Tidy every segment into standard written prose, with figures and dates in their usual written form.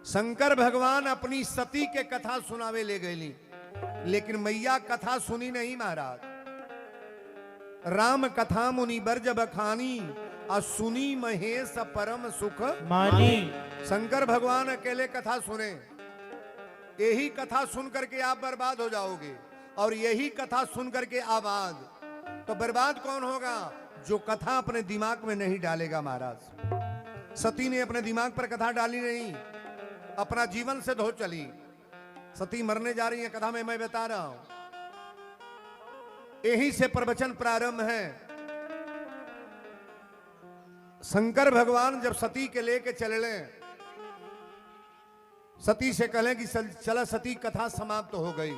शंकर भगवान अपनी सती के कथा सुनावे ले गईली, लेकिन मैया कथा सुनी नहीं महाराज। राम कथा मुनि बर जब खानी और सुनी महेश परम सुख मानी। शंकर भगवान अकेले कथा सुने, यही कथा सुन करके आप बर्बाद हो जाओगे, और यही कथा सुन करके आबाद। तो बर्बाद कौन होगा? जो कथा अपने दिमाग में नहीं डालेगा महाराज। सती ने अपने दिमाग पर कथा डाली नहीं, अपना जीवन से धो चली। सती मरने जा रही है, कथा में मैं बता रहा हूं। यहीं से प्रवचन प्रारंभ है। शंकर भगवान जब सती के लेके चले, सती से कहें कि चला सती, कथा समाप्त हो गई।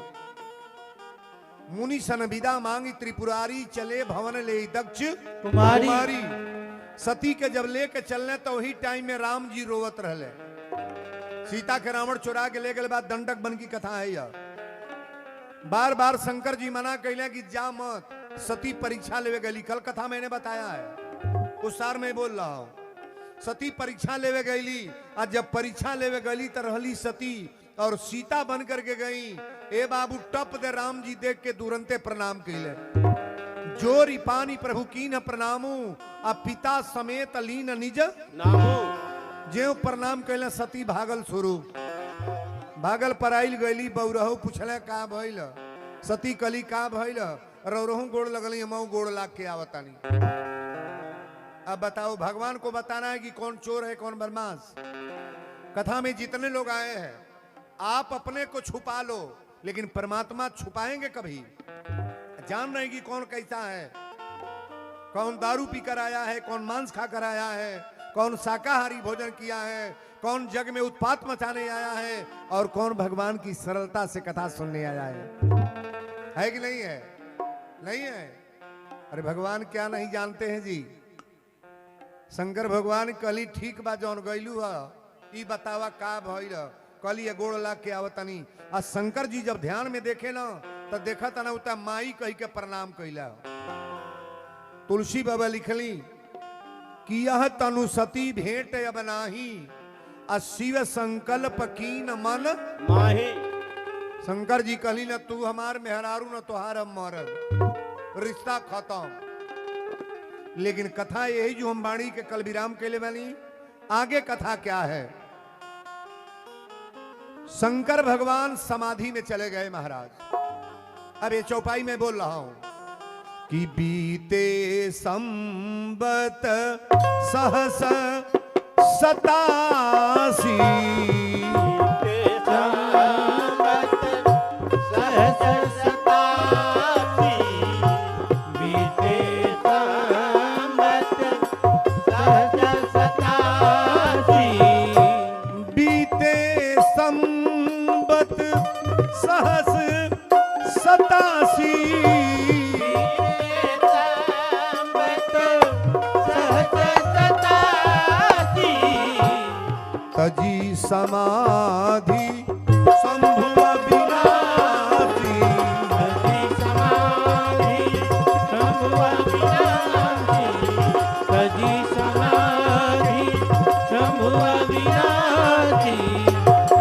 मुनि सन विदा मांगी त्रिपुरारी, चले भवन ले दक्ष कुमारी। सती के जब लेके चलने तो वही टाइम में राम जी रोवत रहले। सीता के रावण चुरा के ले गए बाद दंडक बन की कथा है यह। बार बार शंकर जी मना कैले कि जा मत, सती परीक्षा लेवे गई। कल कथा मैंने बताया है, उस सार में बोल रहा हूं। सती परीक्षा लेवे गईली, और जब परीक्षा लेवे गईली तो रहली सती और सीता बन करके गई। ए बाबू टप दे राम जी देख के तुरंते प्रणाम कैले। जोरी पानी प्रभु कीन प्रणामू, आ पिता समेत लीन निज नामू। जे प्रणाम कैले सती भागल शुरू, भागल पराइल गईली। बौरहू पूछले का भइल? सती कली का भइल? रौरहू गोड़ लगली, मऊ गोड़ लाग के आवतानी। अब बताओ, भगवान को बताना है कि कौन चोर है कौन बदमाश। कथा में जितने लोग आए हैं, आप अपने को छुपा लो, लेकिन परमात्मा छुपाएंगे कभी? जान रहे कि कौन कैसा है, कौन दारू पी कर आया है, कौन मांस खा कर आया है, कौन शाकाहारी भोजन किया है, कौन जग में उत्पात मचाने आया है, और कौन भगवान की सरलता से कथा सुनने आया है कि नहीं है? नहीं है। अरे भगवान क्या नहीं जानते हैं जी। शंकर भगवान कली ठीक बा जौन गईलू है, ई बतावा का भइल? कली गोड़ लाग के आवतनी। आ शंकर जी जब ध्यान में देखे ना तो देखा था ना, उता माई कही के प्रणाम कैला। तुलसी बाबा लिखली कि यह तनु सती भेंट अब नाही, आ शिव संकल्प कीन मन माही। शंकर जी कहली ना, तू हमार मेहरारू न तुहार हम मरद, रिश्ता खत्म। लेकिन कथा यही जो हम बाणी के कल विराम के लिए बनी। आगे कथा क्या है? शंकर भगवान समाधि में चले गए महाराज। अब ये चौपाई में बोल रहा हूं कि बीते संबत सहस 87, तजी समाधि शंभु अविनाशी, तजी समाधि शंभु अविनाशी, तजी समाधि शंभु अविनाशी,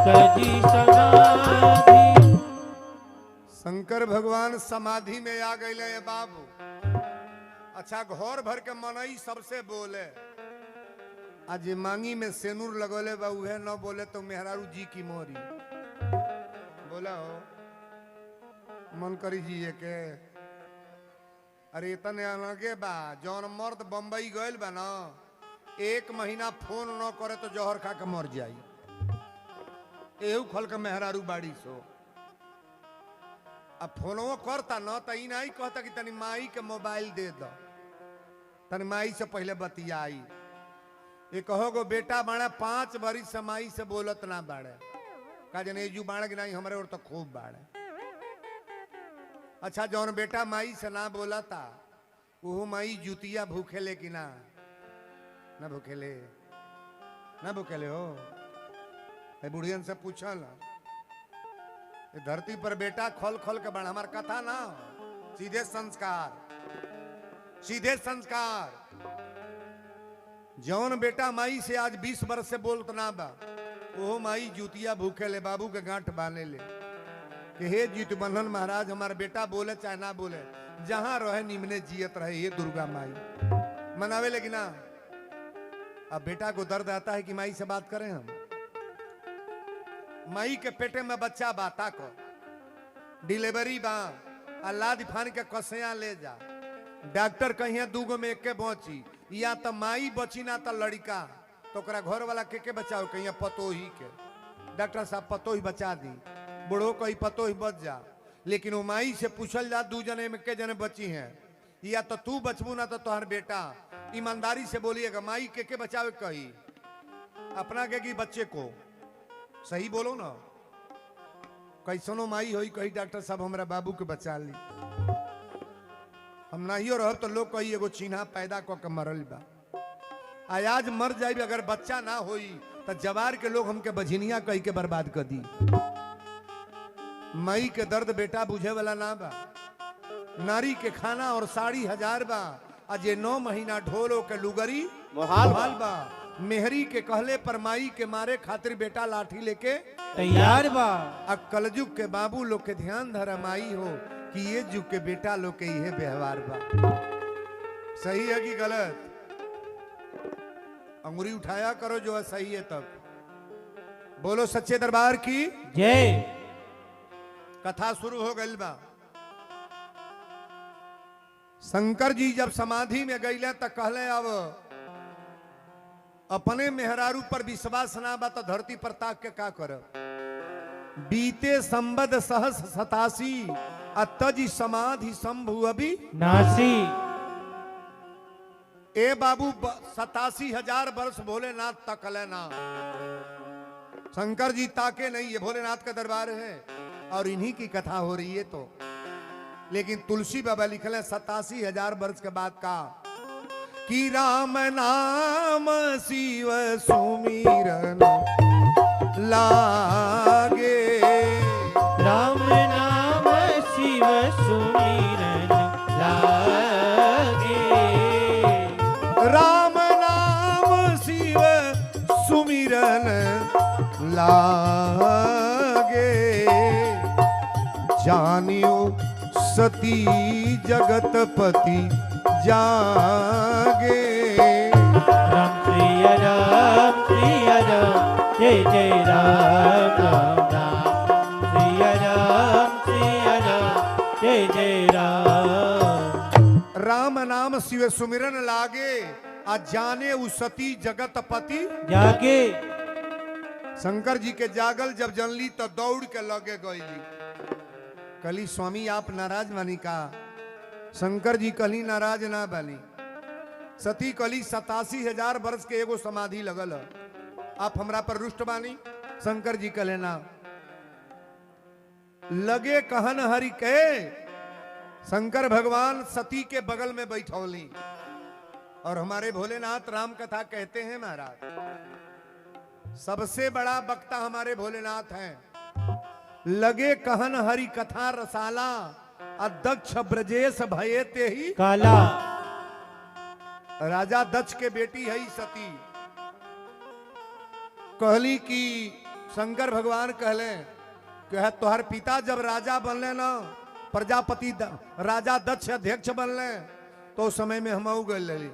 तजी समाधि। शंकर भगवान समाधि में आ गए बाबू। अच्छा, घर भर के मनई सबसे बोले। आज मांगी में सेनूर लगोले बा, उहे न बोले तो मेहरारू जी की मोरी। बोला हो मन करी जी के। अरे इतने अलगे बा, जौन मर्द बम्बई गइल बा ना, 1 महीना फोन न करे तो जहर खा के मर जाई। एहू खल के मेहरारू बाड़ी सो। अब फोनवो करता न तो ई नहीं कहता कि तनी माई के मोबाइल दे दो, तनी माई से पहले बतियाई। ये कहोगो बेटा बाड़ा 5 बरी समाई से बोलत ना बाड़े, का जने जू बाड़ के नहीं, हमारे और तो खूब बाड़े। अच्छा, जौन बेटा माई से ना बोला था, वो माई जुतिया भूखेले कि ना? ना भूखेले, ना भूखेले हो? बुढ़ियन से पूछल। धरती पर बेटा खोल खोल के बाड़, हमार कथा ना, सीधे संस्कार, सीधे संस्कार। जौन बेटा माई से आज 20 वर्ष से बोलत ना बा, ओ माई जूतिया भूखे ले बाबू के गांठ बाने ले कि हे जीत बंधन महाराज हमारा बेटा बोले चाहे ना बोले जहां रहे निमने जियत रहे ये दुर्गा माई मनावे लेकिन ना। अब बेटा को दर्द आता है कि माई से बात करें हम। माई के पेटे में बच्चा बाता को डिलीवरी बा अल्लाह दिफान के कसया ले जा डॉक्टर कहिए दूगो में एक के बची या तो माई बची ना तो लड़का तो घर वाला के बचाओ कहिए पतो ही के डॉक्टर साहब पतो ही बचा दी बुढ़ो कही पतो ही बच जा लेकिन वो माई से पूछल जा दू जने में के जने बची हैं या तो तू बचबू ना तो तुम्हार बेटा ईमानदारी से बोलिएगा माई के बचावे कही अपना के की बच्चे को सही बोलो ना कैसनो माई होई कही डॉक्टर साहब हमारा बाबू के बचा ली हम नहीं रह तो लोग कही एगो चिन्हा पैदा क के मरल बा आज मर जाए अगर बच्चा ना होई तो जवार के लोग हमके बझिनिया कही के बर्बाद कर दी। माई के दर्द बेटा बुझे वाला ना बा नारी के खाना और साड़ी 1000 बा अजे 9 महीना ढोलो के लुगरी मोहाल बा मेहरी के कहले पर माई के मारे खातिर बेटा लाठी लेके तैयार बा। अब कलजुग के बाबू लोग के ध्यान धरा माई हो कि ये जुग के बेटा लोग के ये व्यवहार बा सही है कि गलत। अंगुरी उठाया करो जो है सही है तब बोलो सच्चे दरबार की जय। कथा शुरू हो गई बा। शंकर जी जब समाधि में गईले तो कहले अब अपने मेहरारू पर विश्वास ना बा तो धरती पर ताक के का कर बीते संबद सहस 87 अतज समाधि शंभु अभी नासी। ए बाबू 87,000 वर्ष भोलेनाथ तकले ना शंकर जी ताके नहीं ये भोलेनाथ का दरबार है और इन्हीं की कथा हो रही है तो लेकिन तुलसी बाबा लिखले 87,000 वर्ष के बाद का कि राम नाम शिव सुमिरन लागे राम नाम शिव सुमिरन लागे राम नाम शिव सुमिरन लागे जानियो सती जगतपति जागे राम प्रिय राम जय जय राम राम राम प्रिय राम जय जय राम। राम नाम शिव सुमिरन लागे आ जाने उ सती जगतपति जागे। शंकर जी के जागल जब जनली तो दौड़ के लगे गईली कली स्वामी आप नाराज बानी का शंकर जी कली नाराज ना बानी सती कली 87,000 वर्ष के एगो समाधि लगल आप हमरा पर रुष्ट बानी शंकर जी कले ना लगे कहन हरि के शंकर भगवान सती के बगल में बैठौली और हमारे भोलेनाथ राम कथा कहते हैं महाराज सबसे बड़ा वक्ता हमारे भोलेनाथ हैं लगे कहन हरि कथा रसाला अध्यक्ष ब्रजेश भये ते ही काला। राजा दक्ष के बेटी है सती कहली कि शंकर भगवान कहले कि तुहार पिता जब राजा बनले ना प्रजापति राजा दक्ष अध्यक्ष बनले तो उस समय में हम गए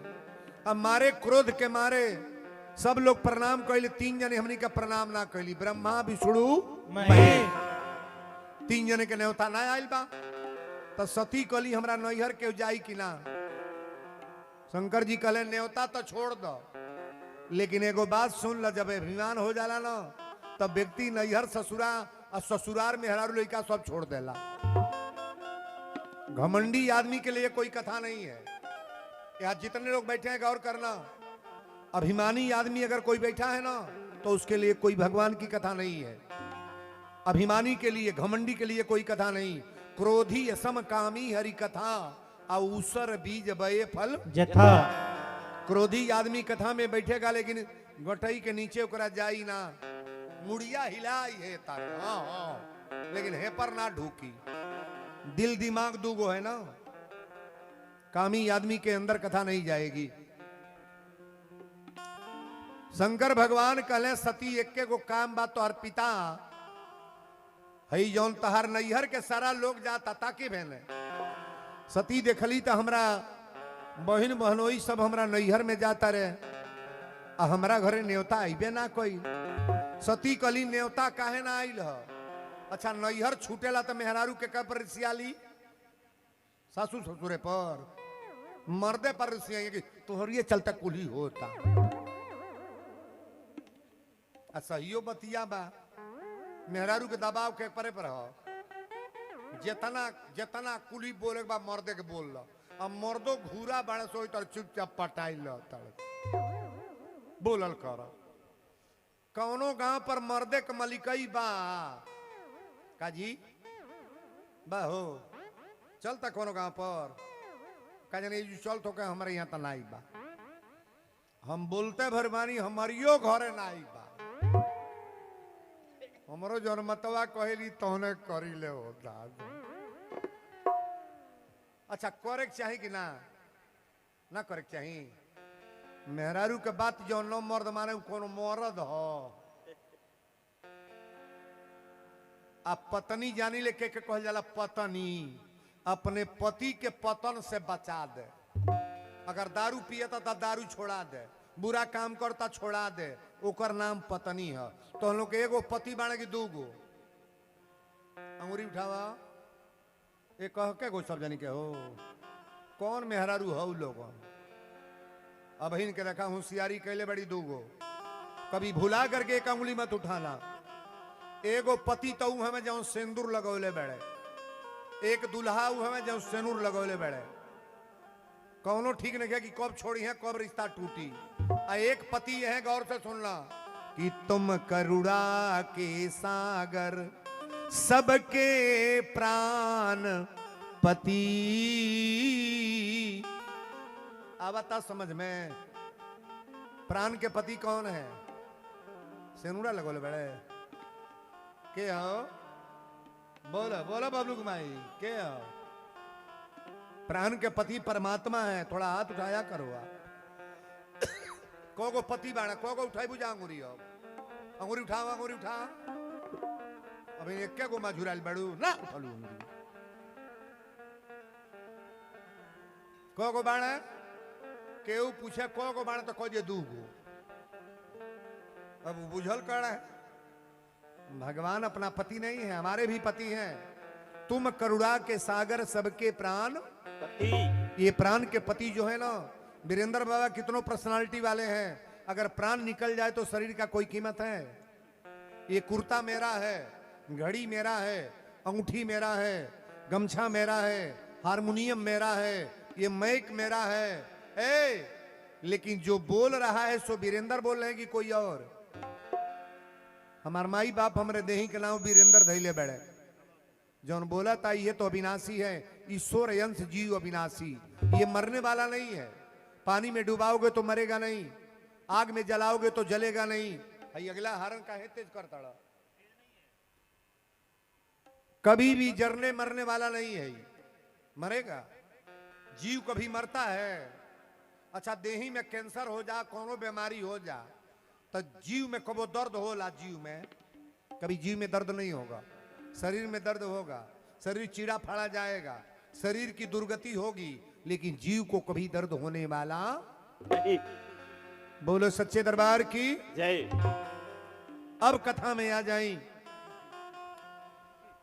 अब मारे क्रोध के मारे सब लोग प्रणाम कैली 3 जने हमनी का प्रणाम ना कैली ब्रह्मा विष्णु महेश 3 जने के न्योता ना आयल बा तो सती कली हमरा नैहर के जाई कि ना शंकर जी कहले न्योता तो छोड़ दो लेकिन एगो बात सुन ल जब अभिमान हो जाला ना तब व्यक्ति नैहर ससुरा और ससुरार में हरारू लड़का सब छोड़ देला। घमंडी आदमी के लिए कोई कथा नहीं है। यहाँ जितने लोग बैठे हैं गौर करना अभिमानी आदमी अगर कोई बैठा है ना तो उसके लिए कोई भगवान की कथा नहीं है। अभिमानी के लिए घमंडी के लिए कोई कथा नहीं। क्रोधी असम कामी हरि कथा औसर बीज बये फल जथा। क्रोधी आदमी कथा में बैठेगा लेकिन गटई के नीचे ओकरा जाई ना मुड़िया हिलाई है तारे हाँ हाँ लेकिन हे पर ना ढूकी। दिल दिमाग दूगो है ना कामी आदमी के अंदर कथा नहीं जाएगी। शंकर भगवान कहले सती एके गो काम बा तो पिता हई जौन तहार नैहर के सारा लोग जाता ताकि भेने सती देखली तो हमरा बहन बहनोई सब हमरा नैहर में जाता रहे आ हमरा घरे न्योता आइबे ना कोई। सती कली न्योता काहे ना आइल ह? अच्छा नैहर छूटेला तो मेहरारू के का पर सियाली सासू ससुरे पर मर्दे पर सियाई कि तोहरिए चलता कुली होता। सहियो बतिया बा मेहरारू के दबाव के परे पर हो जेतना जेतना कुली बोले बा मर्दे के बोल लो अब मर्दो घूरा बड़े सो तर चुपचाप पटाई लो बोलल कर। कौनो गांव पर मर्दे के मलिकई बा काजी बा हो चलता कोनो गांव पर का जाने चल तो क्या हमारे यहाँ तो नाई बा हम बोलते भरमानी हमारियो घरे नाई बा हमरो जनमतवा कहली तोहने करी ले होता। अच्छा करे चाही कि ना ना करे चाही मेहरारू के बात जो न मर्द माने कोनो मर्द हो आप पत्नी जानी ले के कहल जाला पत्नी अपने पति के पतन से बचा दे। अगर दारू पियता तो दारू छोड़ा दे बुरा काम करता छोड़ा दे ओकर नाम पत्नी है। तो हम लोग के एगो पति बाने की दूगो अंगूरी उठावा एक कह के गो सब जानी के हो कौन मेहरारू हो लोग अब इनके रखा होशियारी कैले बड़ी दूगो कभी भुला करके एक अंगुली मत उठाना। एगो पति तो हमें जो सिंदूर लगौले बड़े एक दुल्हा हमें जो सिंदूर लगौले बड़े कौनो ठीक नहीं है कि कब छोड़ी है कब रिश्ता टूटी। एक पति है गौर से सुनना कि तुम करुणा के सागर सबके प्राण पति। अब आता समझ में प्राण के पति कौन है? सेनुरा लगोले बड़े के हो बोलो बोलो बबलू कुमाई के हो? प्राण के पति परमात्मा है। थोड़ा हाथ उठाया करो को पति बाणा को उठाई बुझा अंगूरी हो अंगूरी उठाओ अंगूरी उठा अभी एक को मझुराल बड़ू ना उठालू अंगूरी को बाणा केहू पूछे को बाणा तो कह दिए दूगो। अब बुझल कर है भगवान अपना पति नहीं है हमारे भी पति हैं। तुम करुणा के सागर सबके प्राण पति। ये प्राण के पति जो है ना वीरेंद्र बाबा कितनों पर्सनालिटी वाले हैं अगर प्राण निकल जाए तो शरीर का कोई कीमत है? ये कुर्ता मेरा है घड़ी मेरा है अंगूठी मेरा है गमछा मेरा है हारमोनियम मेरा है ये मैक मेरा है लेकिन जो बोल रहा है सो वीरेंद्र बोल रहे हैं कि कोई और? हमार माई बाप हमरे देही के नाम वीरेंद्र धैले बड़े जौन बोला था ये तो अविनाशी है ईश्वर अंश जीव अविनाशी ये मरने वाला नहीं है। पानी में डुबाओगे तो मरेगा नहीं आग में जलाओगे तो जलेगा नहीं। अगला हरण का है तेज करता कभी भी जरने मरने वाला नहीं है मरेगा। जीव कभी मरता है। अच्छा देही में कैंसर हो जा कोनो बीमारी हो जा तो जीव में कबो दर्द होला जीव में कभी जीव में दर्द नहीं होगा शरीर में दर्द होगा शरीर चीड़ा फाड़ा जाएगा शरीर की दुर्गति होगी लेकिन जीव को कभी दर्द होने वाला नहीं। बोलो सच्चे दरबार की जय। अब कथा में आ जाई।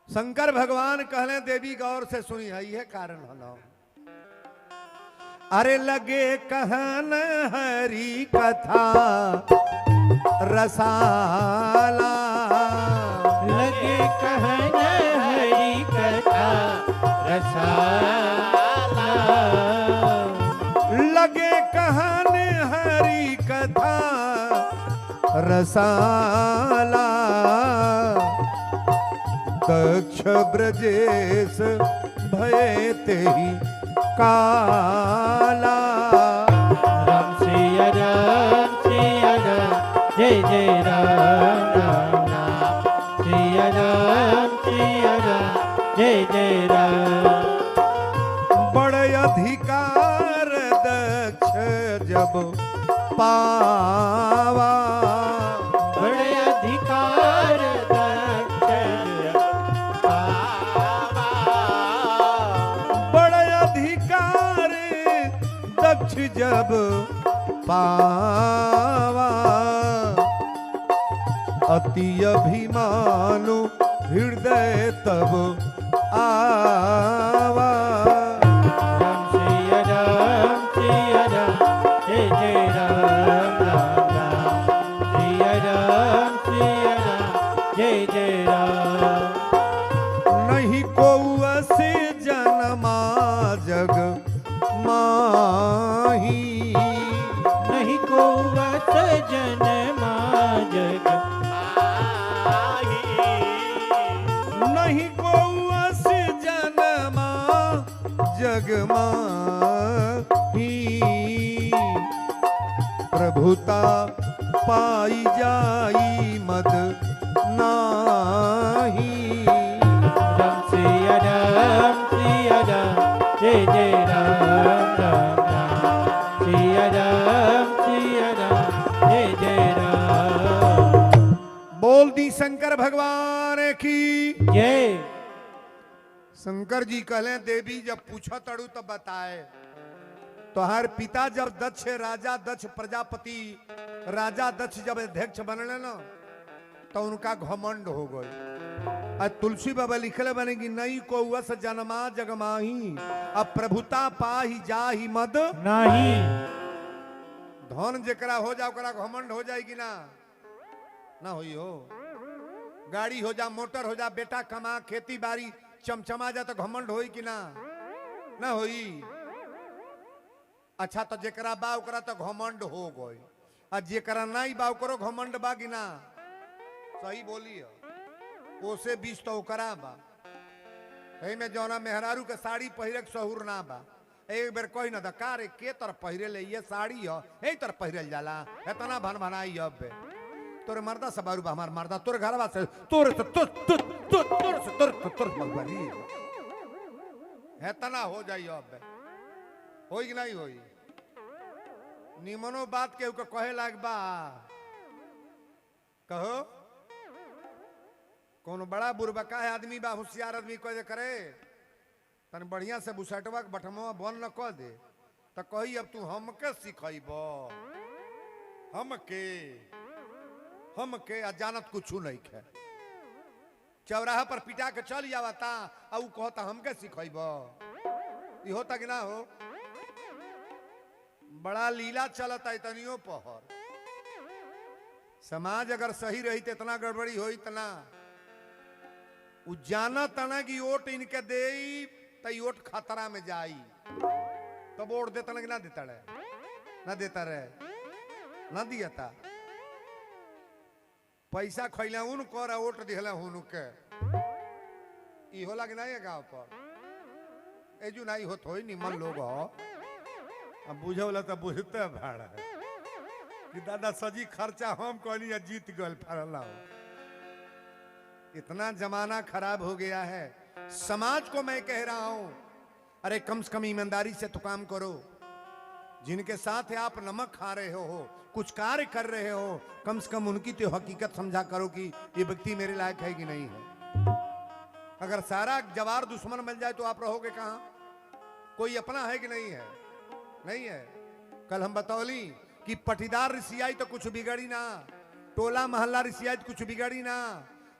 शंकर भगवान कहले देवी गौर से सुनी है यह कारण है। अरे लगे कहन हरि कथा रसाला लगे कहन हरि कथा रसाला लगे कहन हरि कथा रसाला दक्ष ब्रजेश भय तेहि काला। राम सिया जय जय राम राम राम सिया जय जय राम। बड़े अधिकार दक्ष जब पावा पावा अति अभिमानु हृदय तब आवा। राम सिया राम सिया राम जय जय राम राम राम सिया राम जय जय राम। नहीं को से जन्मा जग माही नहीं को जन्मा जग माही नहीं को से जन्मा जग माही प्रभुता पाई जाई मद नाही। राम सिया राम जय जय राम राम राम सिया राम जय जय राम। बोल दी शंकर भगवान की जय। शंकर जी कहले देवी जब पूछा तड़ू तब बताए तोहार पिता जब दक्ष राजा दक्ष प्रजापति राजा दक्ष जब अध्यक्ष बनले न तो उनका घमंड हो गई। आज तुलसी बाबा लिखले बने कि नहीं को वस जन्मा जगमाही अब प्रभुता पाही जाही मद नहीं। धन जेकरा हो जा ओकरा घमंड हो जाएगी ना ना होई हो। गाड़ी हो जा मोटर हो जा बेटा कमा खेती बाड़ी चमचमा जा तो घमंड होई कि ना ना होई। अच्छा तो जेकरा बा ओकरा तो घमंड हो गई आ जेकरा नहीं बा ओकरो घमंड बा कि ना सही बोली है। ओसे बीच तो ओकरा बा कहीं में जौना मेहरारू के साड़ी पहिरे के सहूर ना बा एक बेर कोई ना का रे के तरफ पहिरे ले ये साड़ी है यही तरफ पहिरल जाला इतना भन भनाई अब तोरे मर्दा से बारू बा हमार मर्दा तोरे घरवा से तोरे से तोर मगवारी इतना हो जाई अब होई कि नहीं होई। निमनो बात के कहे लाग बा कहो कौन बड़ा बुरबका है आदमी बा होशियार आदमी कहे करे तन बढ़िया से बुसटवा के बटमवा बंद न कर दे तो कही अब तू हमके सिखब हमके अजानत कुछ नहीं खे चौराहा पर पिटा के चल जावता आ ऊ कहता हमके सिखब ई होता कि ना हो। बड़ा लीला चलता इतनियों पहर समाज अगर सही रही तो इतना गड़बड़ी हो इतना उ जाना तना कि वोट इनके दे तो वोट खतरा में जाई तब वोट देता ना कि ना देता रहे ना देता रहे ना दिया था पैसा खैला उन कर वोट दिहला हुन के ई होला कि नहीं गांव पर एजू नहीं होत होई निमन लोग हो अब बुझौला तो बुझते भाड़ा कि दादा सजी खर्चा हम कहनी या जीत गल फरला इतना जमाना खराब हो गया है। समाज को मैं कह रहा हूं अरे कम से कम ईमानदारी से तो काम करो। जिनके साथ आप नमक खा रहे हो कुछ कार्य कर रहे हो कम से कम उनकी तो हकीकत समझा करो कि ये व्यक्ति मेरे लायक है कि नहीं है। अगर सारा जवार दुश्मन मिल जाए तो आप रहोगे कहां। कोई अपना है कि नहीं है नहीं है। कल हम बतौली कि पटीदार रिसियाई तो कुछ बिगड़ी ना टोला मोहल्ला रिसियाई तो कुछ बिगड़ी ना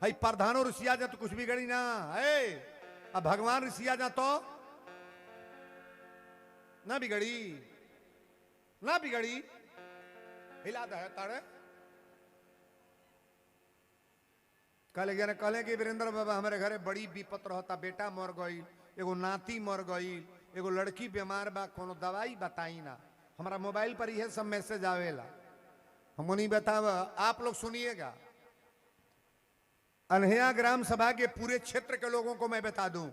है प्रधानों रिसिया जा तो कुछ बिगड़ी ना है अब भगवान रिसिया जा तो ना बिगड़ी ना बिगड़ी हिला दे ताड़े कहले कि वीरेंद्र बाबा हमारे घरे बड़ी विपत रहता बेटा मर गई एगो नाती मर गई एगो लड़की बीमार बा कोनो दवाई बताई ना। हमारा मोबाइल पर यह सब मैसेज आवेला हम नहीं बतावा आप लोग सुनिएगा। अनहिया ग्राम सभा के पूरे क्षेत्र के लोगों को मैं बता दूं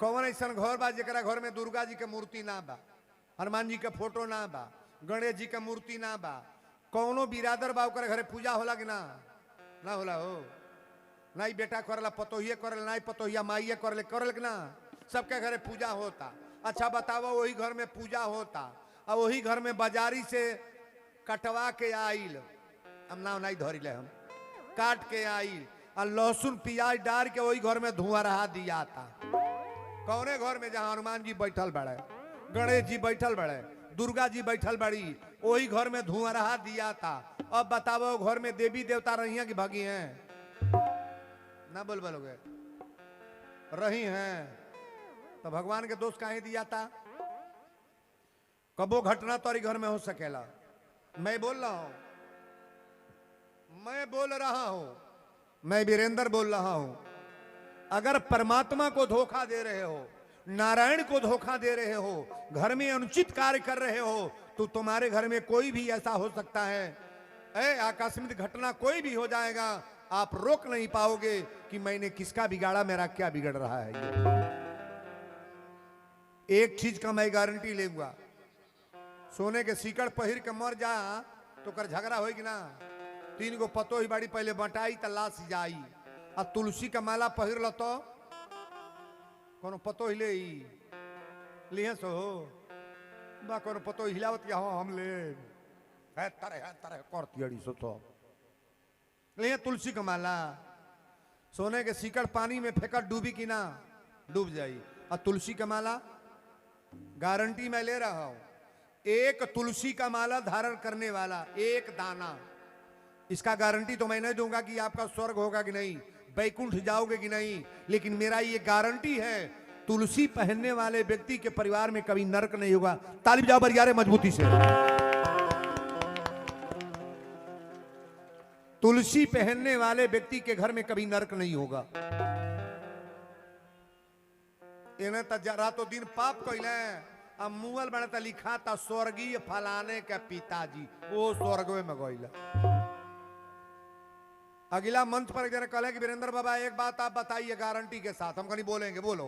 कौन ऐसा घर बा जरा घर में दुर्गा जी के मूर्ति ना बा हनुमान जी के फोटो ना बा गणेश जी के मूर्ति ना बा कौनो बिरादर बा ओकरे घरे पूजा होला कि ना ना होला हो नहीं बेटा करला पतोहिए करल नहीं पतोहिया माइये करले करल कि ना सबके घरे पूजा होता। अच्छा बताओ वही घर में पूजा होता और वही घर में बाजारी से कटवा के आइल हम ना नहीं धरिले हम काट के आइल और लहसुन प्याज डाल के वही घर में धुआं रहा दिया था। कौने घर में जहां हनुमान जी बैठल बड़े गणेश जी बैठल बड़े दुर्गा जी बैठल बड़ी, वही घर में धुआं रहा दिया था। अब बताओ घर में देवी देवता रही हैं कि भागी हैं? ना बोल बोलोगे रही हैं, तो भगवान के दोस्त काहे दिया था? कबो घटना तोरी घर में हो सकेला। मैं बोल रहा हूं, मैं वीरेंद्र बोल रहा हूं। अगर परमात्मा को धोखा दे रहे हो, नारायण को धोखा दे रहे हो, घर में अनुचित कार्य कर रहे हो, तो तुम्हारे घर में कोई भी ऐसा हो सकता है, आकस्मिक घटना कोई भी हो जाएगा, आप रोक नहीं पाओगे कि मैंने किसका बिगाड़ा, मेरा क्या बिगड़ रहा है। ये एक चीज का मैं गारंटी लेगा, सोने के सीकड़ पहिर के मर जा तो कर झगड़ा होगी ना। 3 गो पतो ही बाड़ी पहले बटाई त लाश जाई, आ तुलसी का माला पहिर ल तो कोनो पतो हिले लिए सो बा कोनो पतो हिलावत या हम ले है तरह करती सो तो लिए तुलसी का माला। सोने के सीकड़ पानी में फेंकर डूबी कि ना, डूब जाई। और तुलसी का माला गारंटी मैं ले रहा हूं, एक तुलसी का माला धारण करने वाला एक दाना, इसका गारंटी तो मैं नहीं दूंगा कि आपका स्वर्ग होगा कि नहीं, बैकुंठ जाओगे कि नहीं, लेकिन मेरा ये गारंटी है तुलसी पहनने वाले व्यक्ति के परिवार में कभी नरक नहीं होगा। ताली बजाओ बरियारे मजबूती से। तुलसी पहनने वाले व्यक्ति के घर में कभी नरक नहीं होगा। इन्हें तो रातों दिन पाप कैले, अब मुगल बने लिखा था स्वर्गीय फलाने के पिताजी, वो स्वर्ग में गईला। अगला मंच पर एक जने कहले कि वीरेंद्र बाबा एक बात आप बताइए गारंटी के साथ। हम कहीं बोलेंगे, बोलो।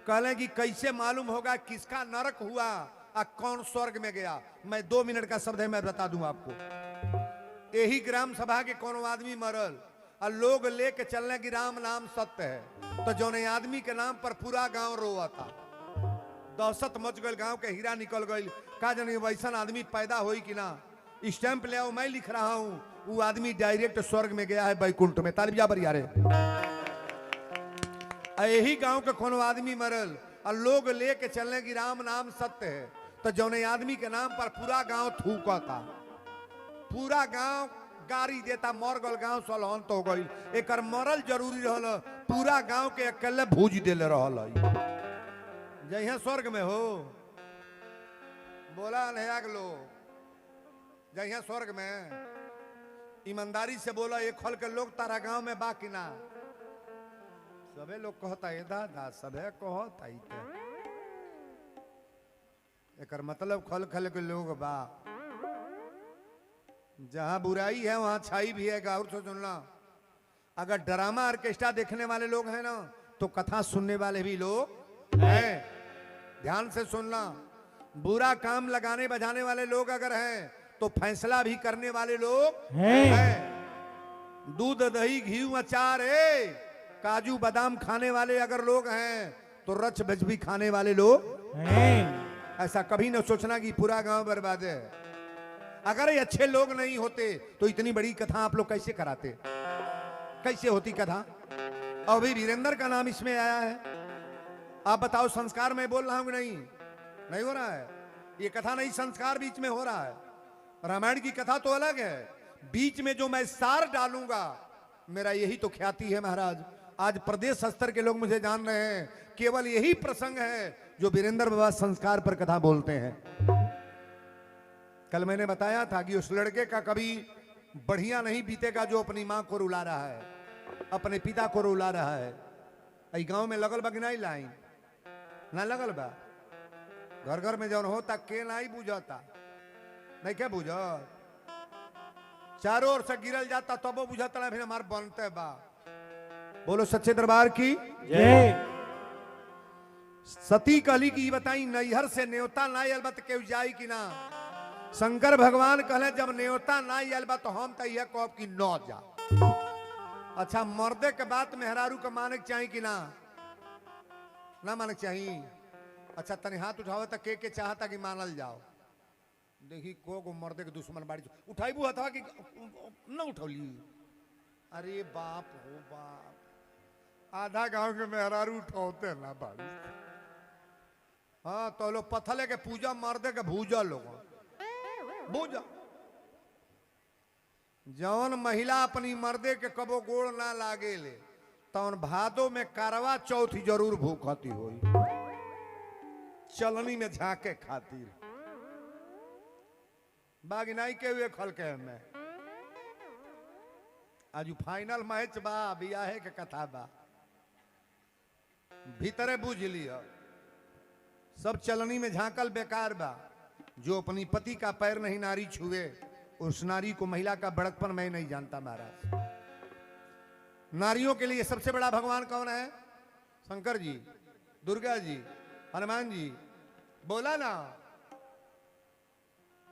कहले कि कैसे मालूम होगा किसका नरक हुआ और कौन स्वर्ग में गया? मैं 2 मिनट का शब्द है, मैं बता दूं आपको। यही ग्राम सभा के कोनो आदमी मरल और लोग लेके चलने की राम नाम सत्य है, तो जौने आदमी के नाम पर पूरा गांव रोआ था, दहशत मच गई, गांव के हीरा निकल गई। का जाने वैसा आदमी पैदा होई कि ना। स्टैंप ले आओ, मैं लिख रहा हूं, वो आदमी डायरेक्ट स्वर्ग में गया है बैकुंठ में। ताली बजा बरियारे। यही गांव के कोनो आदमी मरल और लोग लेके चलने की राम नाम सत्य है, तो जौने आदमी के नाम पर पूरा गांव थूका था, पूरा गांव गाड़ी देता, मर गल गांव सलहंत हो गई। एक मरल जरूरी रहल, पूरा गांव के अकेले भूज देले रहल। जहाँ स्वर्ग में हो बोला नया लो, जहाँ स्वर्ग में ईमानदारी से बोला, एक खल के लोग तारा गांव में बा कि ना? सबे लोग कहता है दादा, सबे कहता है। एक मतलब खल खल के लोग बा, जहां बुराई है वहां छाई भी है। गौर से सुनना, अगर ड्रामा ऑर्केस्ट्रा देखने वाले लोग हैं ना, तो कथा सुनने वाले भी लोग हैं। ध्यान से सुनना, बुरा काम लगाने बजाने वाले लोग अगर हैं, तो फैसला भी करने वाले लोग हैं। दूध दही घी अचार काजू बादाम खाने वाले अगर लोग हैं, तो रच बच भी खाने वाले लोग हैं। ऐसा कभी न सोचना कि पूरा गांव बर्बाद है। अगर ये अच्छे लोग नहीं होते तो इतनी बड़ी कथा आप लोग कैसे कराते, कैसे होती कथा? और भी वीरेंद्र का नाम इसमें आया है। आप बताओ, संस्कार में बोल रहा हूं कि नहीं हो रहा है? ये कथा नहीं, संस्कार बीच में हो रहा है। रामायण की कथा तो अलग है, बीच में जो मैं सार डालूंगा, मेरा यही तो ख्याति है महाराज। आज प्रदेश स्तर के लोग मुझे जान रहे हैं, केवल यही प्रसंग है जो वीरेंद्र बाबा संस्कार पर कथा बोलते हैं। कल मैंने बताया था कि उस लड़के का कभी बढ़िया नहीं बीतेगा जो अपनी मां को रुला रहा है, अपने पिता को रुला रहा है। आई गांव में लगल बा कि नहीं लाइन ना लगल बा? घर घर में जौन होता के नहीं बुझता, नहीं क्या बुझ, चारों ओर से गिरल जाता तब बुझता ना, फिर हमारे बनते बा। बोलो सच्चे दरबार की जय। सती कहली की बताई, नैहर से न्योता ना आयल बा तो केहू जाई कि ना? शंकर भगवान कहले जब न्योता ना आयल बा तो हम तो यह कहब कि न जा। अच्छा, मर्दे के बात मेहरारू का माने चाहिए कि ना? ना माने चाहिए। अच्छा, तनी हाथ उठावे तो के चाहता कि मानल जाओ? देखी को मर्दे के दुश्मन बाड़ी उठाइबू हथवा कि न उठौली? अरे बाप हो बाप, आधा गांव के मेहरारू उठाते ना बाड़ी। हाँ तो लो पथले के पूजा मर्दे के भूजा लोग भूजा जौन महिला अपनी मर्दे के कबो गोड़ ना लागे ले तौन भादो में करवा चौथ जरूर भूखती होई चलनी में झाके खातिर बागिनाई के हुए खल के में आज फाइनल मैच बा बियाहे के कथा बा भीतरे बुझ लिया सब चलनी में झांकल बेकार बा जो अपनी पति का पैर नहीं नारी छुए उस नारी को महिला का बड़कपन मैं नहीं जानता महाराज। नारियों के लिए सबसे बड़ा भगवान कौन है? शंकर जी, दुर्गा जी, हनुमान जी, बोला ना।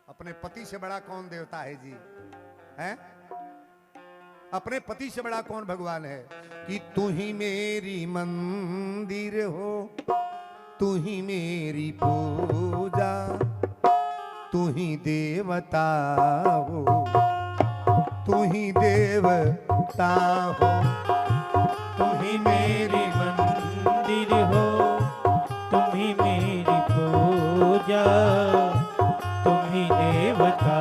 अपने पति से बड़ा कौन देवता है जी? हैं? अपने पति से बड़ा कौन भगवान है? कि तू ही मेरी मंदिर हो, तू ही मेरी पूजा, तू ही देवता हो, तू ही देवता हो, तुम ही मेरी मंदिर हो, तुम ही मेरी पूजा, तुम ही देवता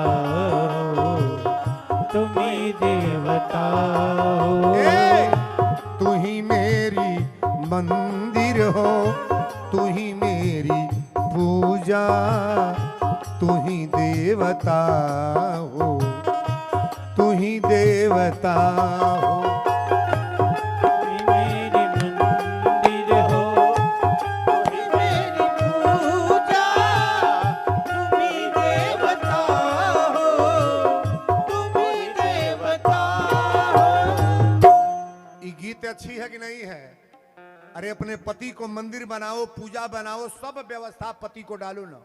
हो, तुम ही देवता हो। तू ही मेरी मंदिर हो, तू ही मेरी पूजा, तू ही देवता हो, तू ही देवता हो। तुम ही मेरी मंदिर हो, तुम ही मेरी पूजा, तुम ही देवता हो, तुम ही देवता हो। ये गीत अच्छी है कि नहीं है? अरे अपने पति को मंदिर बनाओ, पूजा बनाओ, सब व्यवस्था पति को डालो ना।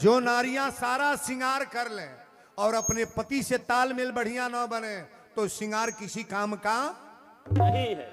जो नारियां सारा श्रृंगार कर लें और अपने पति से तालमेल बढ़िया ना बने तो श्रृंगार किसी काम का नहीं है।